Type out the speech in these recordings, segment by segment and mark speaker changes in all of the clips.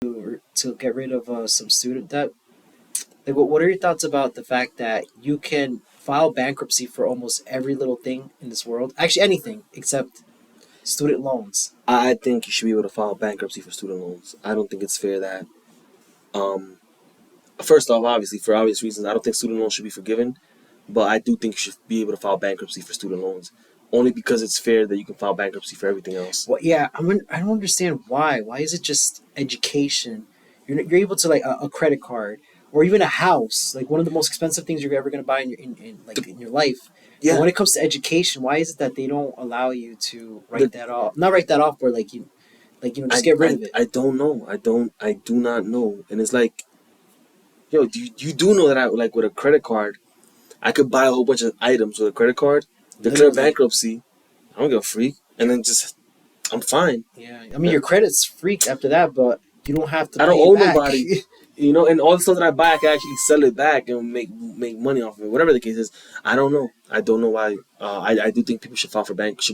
Speaker 1: to get rid of some student debt. Like, what are your thoughts about the fact that you can file bankruptcy for almost every little thing in this world? Actually, anything except student loans.
Speaker 2: I think you should be able to file bankruptcy for student loans. I don't think it's fair that, um, first off, obviously, for obvious reasons, I don't think student loans should be forgiven. But I do think you should be able to file bankruptcy for student loans. Only because it's fair that you can file bankruptcy for everything else.
Speaker 1: Well, yeah, I don't understand why. Why is it just education? You're able to like a credit card or even a house, like one of the most expensive things you're ever going to buy in your life. But
Speaker 2: Yeah.
Speaker 1: when it comes to education, why is it that they don't allow you to write
Speaker 2: The,
Speaker 1: that off? Not write that off, but just get rid of it.
Speaker 2: I don't know. I do not know. And it's like, yo, you do know that I like with a credit card, I could buy a whole bunch of items with a credit card, declare
Speaker 1: Literally.
Speaker 2: bankruptcy. I don't give a freak, and then just I'm fine.
Speaker 1: Yeah, I mean your credit's freaked after that, but you don't have to
Speaker 2: I don't
Speaker 1: pay
Speaker 2: owe
Speaker 1: it back.
Speaker 2: nobody. And all the stuff that I buy, I can actually sell it back and make money off of it. Whatever the case is, I don't know. I don't know why. I do think people should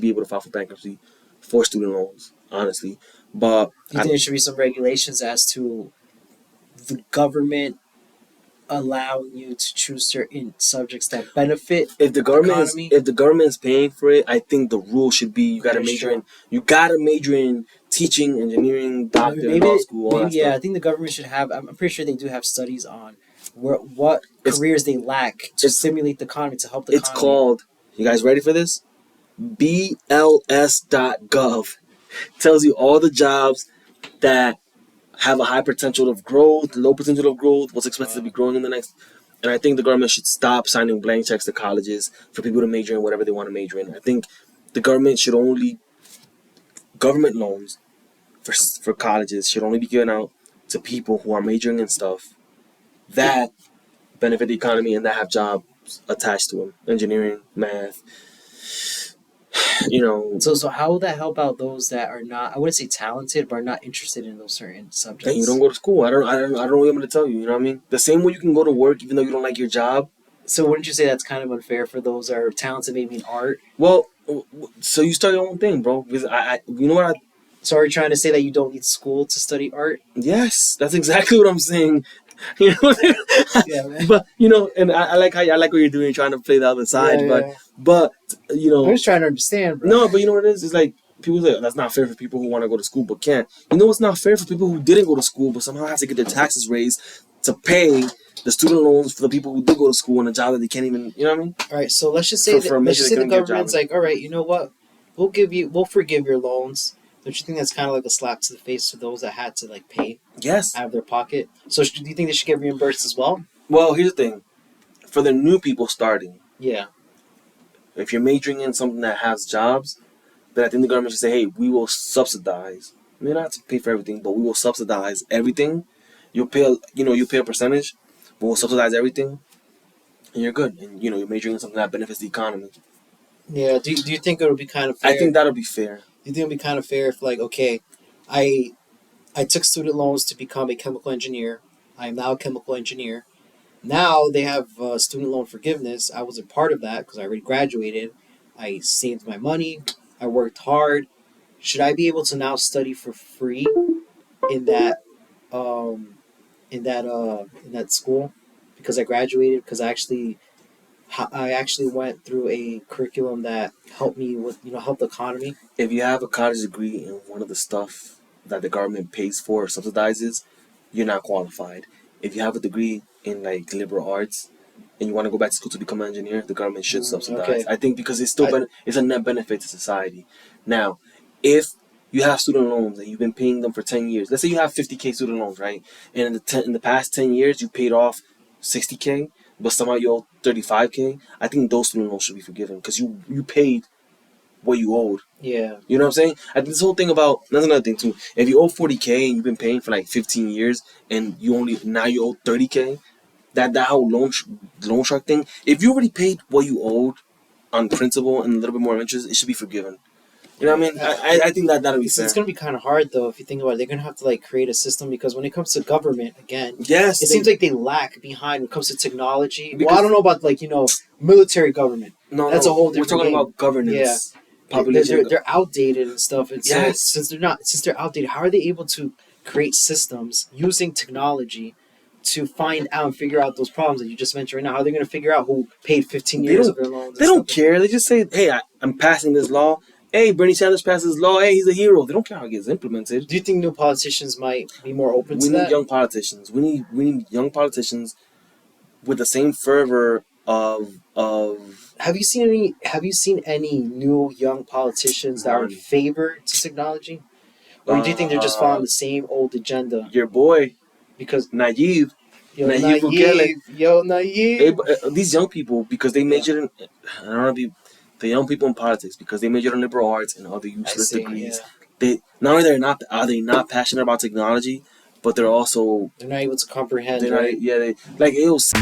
Speaker 2: be able to file for bankruptcy for student loans, honestly. But
Speaker 1: Do you think there should be some regulations as to the government allowing you to choose certain subjects that benefit
Speaker 2: if the
Speaker 1: the
Speaker 2: government
Speaker 1: economy?
Speaker 2: if the government is paying for it, I think the rule should be
Speaker 1: That's true.
Speaker 2: you gotta major in teaching, engineering, doctor, law school, all that
Speaker 1: Yeah. I
Speaker 2: stuff.
Speaker 1: think the government should have. I'm pretty sure they do have studies on what
Speaker 2: It's
Speaker 1: careers they lack to
Speaker 2: it's
Speaker 1: stimulate the economy to help the
Speaker 2: it's
Speaker 1: economy.
Speaker 2: called. You guys ready for this? BLS.gov tells you all the jobs that have a high potential of growth, low potential of growth, what's expected to be growing in the next. And I think the government should stop signing blank checks to colleges for people to major in whatever they want to major in. I think the government should only government loans for colleges should only be given out to people who are majoring in stuff that benefit the economy and that have jobs attached to them, engineering, math.
Speaker 1: So how will that help out those that are not? I wouldn't say talented, but are not interested in those certain subjects.
Speaker 2: Then you don't go to school. I don't know what I'm gonna tell you. You know what I mean? The same way you can go to work even though you don't like your job.
Speaker 1: So wouldn't you say that's kind of unfair for those that are talented maybe in art?
Speaker 2: Well, so you start your own thing, bro. Because you know what?
Speaker 1: So are you trying to say that you don't need school to study art?
Speaker 2: Yes, that's exactly what I'm saying. You know,
Speaker 1: Yeah, man.
Speaker 2: but and I like I like what you're doing, trying to play the other side.
Speaker 1: Yeah.
Speaker 2: But
Speaker 1: I'm just trying to understand, bro.
Speaker 2: no, but you know what it is? It's like people say that's not fair for people who want to go to school but can't. You know what's not fair for people who didn't go to school but somehow have to get their taxes raised to pay the student loans for the people who did go to school in a job that they can't even. You know what I mean?
Speaker 1: All right, so let's just say the government's like, all right, you know what? We'll forgive your loans. Don't you think that's kind of like a slap to the face to those that had to like pay
Speaker 2: Yes.
Speaker 1: out of their pocket? So do you think they should get reimbursed as well?
Speaker 2: Well, here's the thing. For the new people starting,
Speaker 1: Yeah.
Speaker 2: if you're majoring in something that has jobs, then I think the government should say, hey, we will subsidize. I mean, not to pay for everything, but we will subsidize everything. You'll pay a percentage, but we'll subsidize everything, and you're good. And you're majoring in something that benefits the economy.
Speaker 1: Yeah. Do you think it'll be kind of fair?
Speaker 2: I think that'll be fair.
Speaker 1: Do you think it'll be kind of fair if like, okay, I took student loans to become a chemical engineer. I am now a chemical engineer. Now they have student loan forgiveness. I wasn't part of that because I already graduated. I saved my money. I worked hard. Should I be able to now study for free in that um, in that school because I graduated? Because I actually went through a curriculum that helped me with help the economy.
Speaker 2: If you have a college degree in one of the stuff that the government pays for or subsidizes, you're not qualified. If you have a degree in like liberal arts and you want to go back to school to become an engineer, the government should subsidize.
Speaker 1: Okay.
Speaker 2: I think because it's a net benefit to society. Now, if you have student loans and you've been paying them for 10 years, let's say you have 50K student loans, right? And in the past 10 years you paid off 60K, but somehow you owe 35K. I think those student loans should be forgiven because you paid what you owed.
Speaker 1: Yeah.
Speaker 2: You know what I'm saying? I think this whole thing about that's another thing too. If you owe 40K and you've been paying for like 15 years and you owe 30K, that whole loan shark thing. If you already paid what you owed on principal and a little bit more interest, it should be forgiven. You know what I mean? I think that'll be fair.
Speaker 1: It's going to be kind of hard though if you think about it. They're going to have to like create a system because when it comes to government, again,
Speaker 2: Yes,
Speaker 1: it seems like they lack behind when it comes to technology.
Speaker 2: Because-
Speaker 1: Well, I don't know about like military government.
Speaker 2: no,
Speaker 1: that's a whole different
Speaker 2: We're talking
Speaker 1: game.
Speaker 2: about governance.
Speaker 1: Yeah.
Speaker 2: Population.
Speaker 1: They're outdated and stuff. And
Speaker 2: Yes.
Speaker 1: so since they're outdated, how are they able to create systems using technology to find out and figure out those problems that you just mentioned right now? How are they going to figure out who paid 15 years of their loans?
Speaker 2: They don't care. They just say, "Hey, I'm passing this law. Hey, Bernie Sanders passes this law. Hey, he's a hero." They don't care how it gets implemented.
Speaker 1: Do you think new politicians might be more open
Speaker 2: We
Speaker 1: to
Speaker 2: need
Speaker 1: that?
Speaker 2: young politicians. We need young politicians with the same fervor of
Speaker 1: Have you seen any new young politicians that are in
Speaker 2: None.
Speaker 1: favor to technology? Or do you think they're just following the same old agenda?
Speaker 2: your boy
Speaker 1: Because
Speaker 2: Nayib.
Speaker 1: yo,
Speaker 2: Nayib Bukele.
Speaker 1: naive.
Speaker 2: These young people, because they majored in, I don't know, the young people in politics, because they majored in liberal arts and other useless degrees. They not only are they not passionate about technology, but they're also
Speaker 1: They're not able to comprehend,
Speaker 2: they're not,
Speaker 1: right?
Speaker 2: yeah, they like it was.